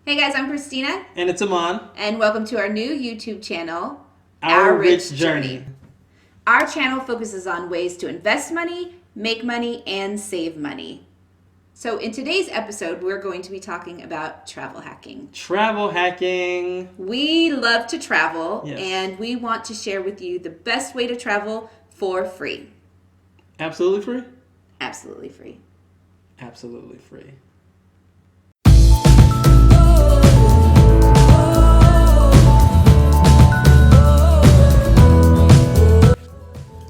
Hey guys, I'm Christina. And it's Aman. And welcome to our new YouTube channel, Our Rich Journey. Our channel focuses on ways to invest money, make money, and save money. So in today's episode, we're going to be talking about travel hacking. Travel hacking. We love to travel, Yes. and we want to share with you the best way to travel for free. Absolutely free? Absolutely free. Absolutely free.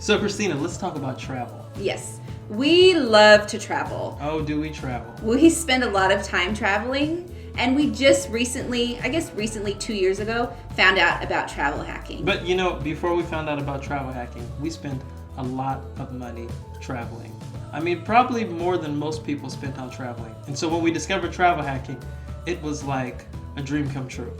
So Christina, let's talk about travel. Yes, we love to travel. Oh, do we travel? We spend a lot of time traveling, and we just recently, 2 years ago, found out about travel hacking. But before we found out about travel hacking, we spent a lot of money traveling. I mean, probably more than most people spent on traveling. And so when we discovered travel hacking, it was like a dream come true.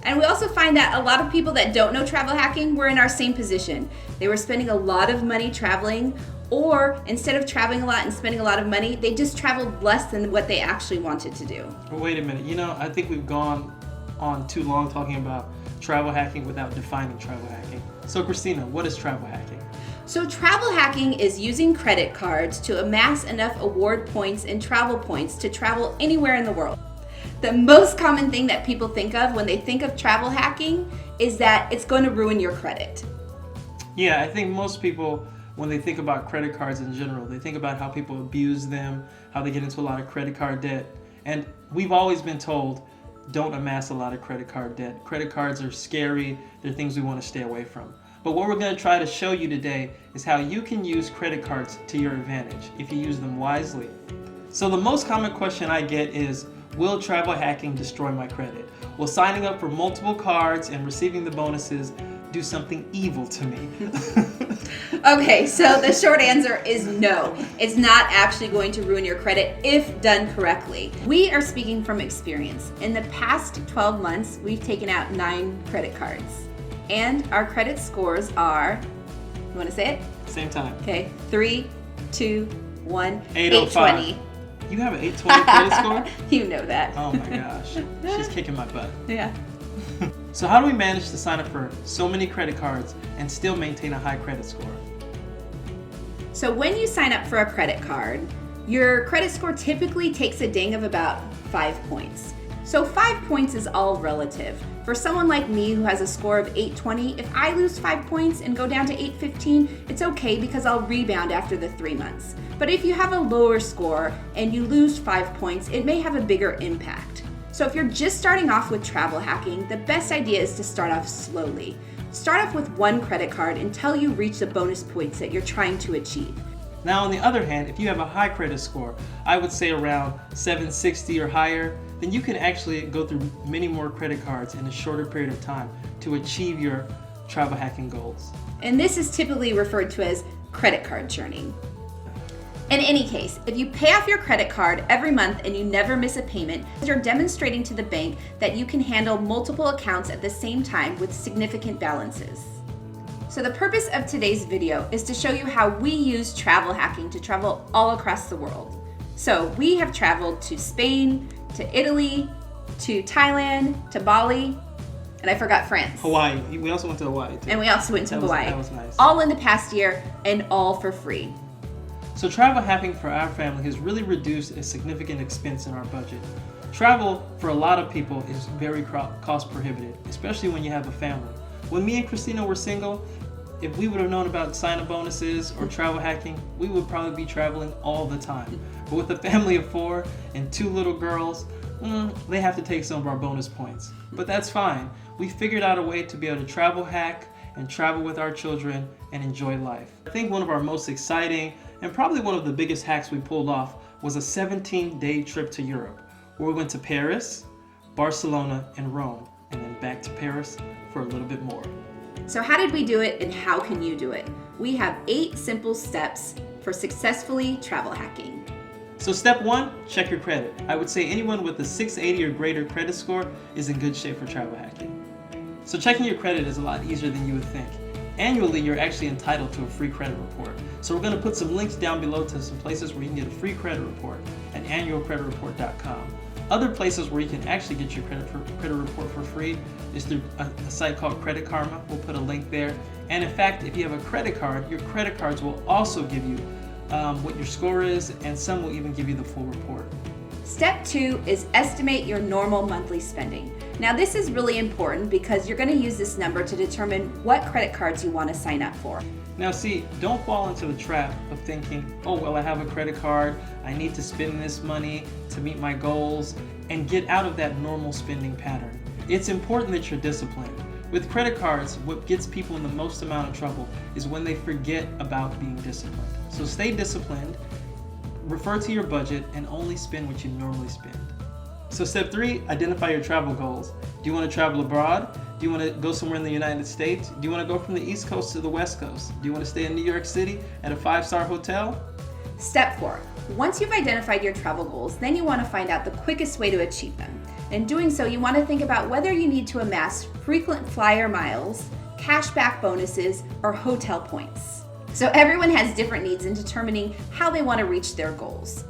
And we also find that a lot of people that don't know travel hacking were in our same position. They were spending a lot of money traveling, or instead of traveling a lot and spending a lot of money, they just traveled less than what they actually wanted to do. Wait a minute. I think we've gone on too long talking about travel hacking without defining travel hacking. So Christina, what is travel hacking? So travel hacking is using credit cards to amass enough award points and travel points to travel anywhere in the world. The most common thing that people think of when they think of travel hacking is that it's going to ruin your credit. Yeah, I think most people, when they think about credit cards in general, they think about how people abuse them, how they get into a lot of credit card debt. And we've always been told, don't amass a lot of credit card debt. Credit cards are scary. They're things we want to stay away from. But what we're going to try to show you today is how you can use credit cards to your advantage if you use them wisely. So the most common question I get is, will travel hacking destroy my credit? Will signing up for multiple cards and receiving the bonuses do something evil to me? Okay, so the short answer is no. It's not actually going to ruin your credit if done correctly. We are speaking from experience. In the past 12 months, we've taken out 9 credit cards. And our credit scores are, you want to say it? Same time. Okay, 3, 2, 1, 805. 820. You have an 820 credit score? You know that. Oh my gosh. She's kicking my butt. Yeah. So how do we manage to sign up for so many credit cards and still maintain a high credit score? So when you sign up for a credit card, your credit score typically takes a ding of about 5 points. So 5 points is all relative. For someone like me who has a score of 820, if I lose 5 points and go down to 815, it's okay because I'll rebound after the 3 months. But if you have a lower score and you lose 5 points, it may have a bigger impact. So if you're just starting off with travel hacking, the best idea is to start off slowly. Start off with 1 credit card until you reach the bonus points that you're trying to achieve. Now, on the other hand, if you have a high credit score, I would say around 760 or higher, then you can actually go through many more credit cards in a shorter period of time to achieve your travel hacking goals. And this is typically referred to as credit card churning. In any case, if you pay off your credit card every month and you never miss a payment, you're demonstrating to the bank that you can handle multiple accounts at the same time with significant balances. So the purpose of today's video is to show you how we use travel hacking to travel all across the world. So we have traveled to Spain, to Italy, to Thailand, to Bali, and I forgot France. Hawaii. We also went to Hawaii too. And we also went to Hawaii. That was nice. All in the past year and all for free. So travel hacking for our family has really reduced a significant expense in our budget. Travel for a lot of people is very cost prohibitive, especially when you have a family. When me and Christina were single, if we would have known about sign-up bonuses or travel hacking, we would probably be traveling all the time. But with a family of 4 and 2 little girls, they have to take some of our bonus points. But that's fine. We figured out a way to be able to travel hack and travel with our children and enjoy life. I think one of our most exciting and probably one of the biggest hacks we pulled off was a 17-day trip to Europe, where we went to Paris, Barcelona, and Rome, and then back to Paris for a little bit more. So how did we do it and how can you do it? We have 8 simple steps for successfully travel hacking. So step 1, check your credit. I would say anyone with a 680 or greater credit score is in good shape for travel hacking. So checking your credit is a lot easier than you would think. Annually, you're actually entitled to a free credit report. So we're going to put some links down below to some places where you can get a free credit report at annualcreditreport.com. Other places where you can actually get your credit report for free is through a site called Credit Karma. We'll put a link there. And in fact, if you have a credit card, your credit cards will also give you what your score is, and some will even give you the full report. Step 2 is estimate your normal monthly spending. Now this is really important because you're going to use this number to determine what credit cards you want to sign up for. Now see, don't fall into the trap of thinking, oh well, I have a credit card, I need to spend this money to meet my goals, and get out of that normal spending pattern. It's important that you're disciplined. With credit cards, what gets people in the most amount of trouble is when they forget about being disciplined. So stay disciplined, refer to your budget, and only spend what you normally spend. So step 3, identify your travel goals. Do you want to travel abroad? Do you want to go somewhere in the United States? Do you want to go from the East Coast to the West Coast? Do you want to stay in New York City at a 5-star hotel? Step 4. Once you've identified your travel goals, then you want to find out the quickest way to achieve them. In doing so, you want to think about whether you need to amass frequent flyer miles, cashback bonuses, or hotel points. So everyone has different needs in determining how they want to reach their goals.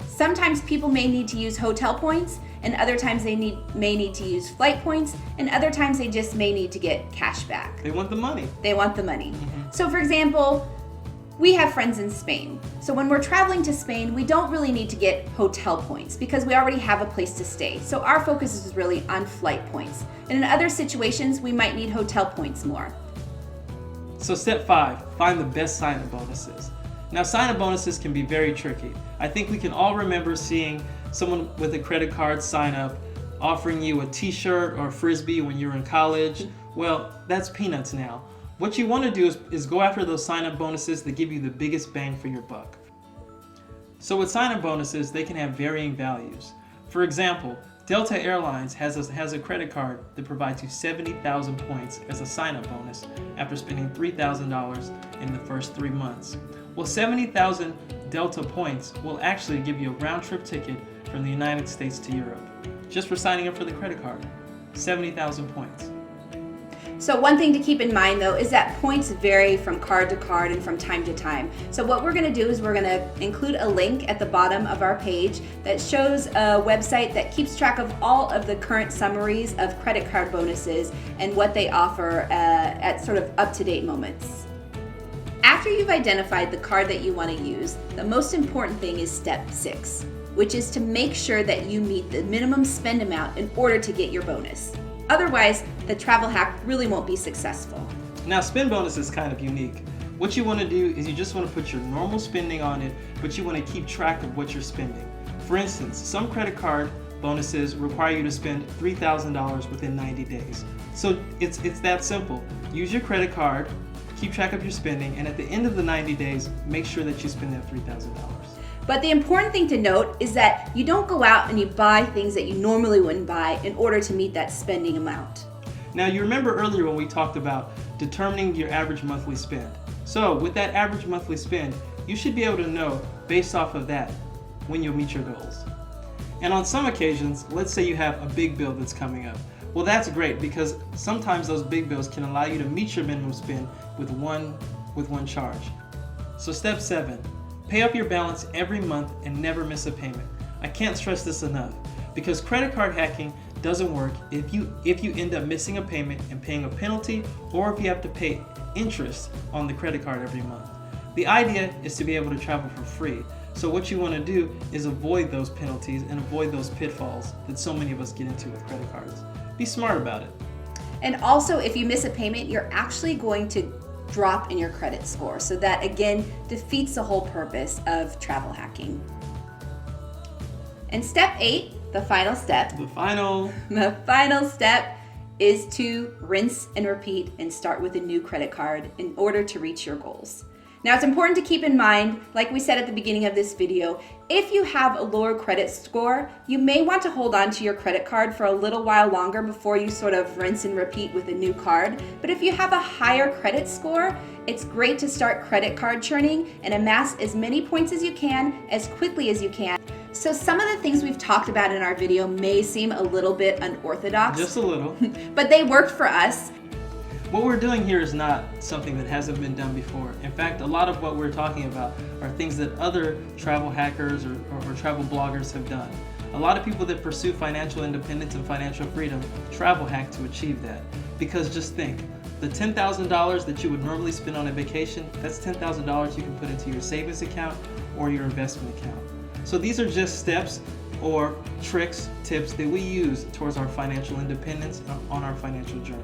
Sometimes people may need to use hotel points, and other times they may need to use flight points, and other times they just may need to get cash back. They want the money. They want the money. So for example, we have friends in Spain. So when we're traveling to Spain, we don't really need to get hotel points because we already have a place to stay. So our focus is really on flight points. And in other situations, we might need hotel points more. So step 5, find the best sign-up bonuses. Now sign-up bonuses can be very tricky. I think we can all remember seeing someone with a credit card sign up offering you a t-shirt or a frisbee when you were in college. Well, that's peanuts now. What you want to do is go after those sign-up bonuses that give you the biggest bang for your buck. So with sign-up bonuses, they can have varying values. For example, Delta Airlines has a credit card that provides you 70,000 points as a sign-up bonus after spending $3,000 in the first 3 months. Well, 70,000 Delta points will actually give you a round-trip ticket from the United States to Europe, just for signing up for the credit card. 70,000 points. So one thing to keep in mind though is that points vary from card to card and from time to time. So what we're going to do is we're going to include a link at the bottom of our page that shows a website that keeps track of all of the current summaries of credit card bonuses and what they offer at sort of up-to-date moments. After you've identified the card that you want to use, the most important thing is step 6, which is to make sure that you meet the minimum spend amount in order to get your bonus. Otherwise, the travel hack really won't be successful. Now, spend bonus is kind of unique. What you want to do is you just want to put your normal spending on it, but you want to keep track of what you're spending. For instance, some credit card bonuses require you to spend $3,000 within 90 days. So it's that simple. Use your credit card, keep track of your spending, and at the end of the 90 days, make sure that you spend that $3,000. But the important thing to note is that you don't go out and you buy things that you normally wouldn't buy in order to meet that spending amount. Now, you remember earlier when we talked about determining your average monthly spend. So with that average monthly spend, you should be able to know based off of that when you'll meet your goals. And on some occasions, let's say you have a big bill that's coming up. Well, that's great because sometimes those big bills can allow you to meet your minimum spend with one charge. So step 7. Pay up your balance every month and never miss a payment. I can't stress this enough because credit card hacking doesn't work if you end up missing a payment and paying a penalty, or if you have to pay interest on the credit card every month. The idea is to be able to travel for free. So what you want to do is avoid those penalties and avoid those pitfalls that so many of us get into with credit cards. Be smart about it. And also, if you miss a payment, you're actually going to drop in your credit score. So that again defeats the whole purpose of travel hacking. And step 8, the final step. The final step is to rinse and repeat and start with a new credit card in order to reach your goals. Now, it's important to keep in mind, like we said at the beginning of this video, if you have a lower credit score, you may want to hold on to your credit card for a little while longer before you sort of rinse and repeat with a new card. But if you have a higher credit score, it's great to start credit card churning and amass as many points as you can, as quickly as you can. So some of the things we've talked about in our video may seem a little bit unorthodox. Just a little. But they worked for us. What we're doing here is not something that hasn't been done before. In fact, a lot of what we're talking about are things that other travel hackers or travel bloggers have done. A lot of people that pursue financial independence and financial freedom travel hack to achieve that. Because just think, the $10,000 that you would normally spend on a vacation, that's $10,000 you can put into your savings account or your investment account. So these are just steps or tricks, tips that we use towards our financial independence on our financial journey.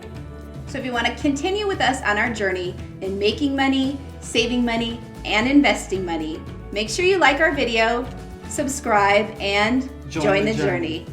So if you want to continue with us on our journey in making money, saving money, and investing money, make sure you like our video, subscribe, and join the journey.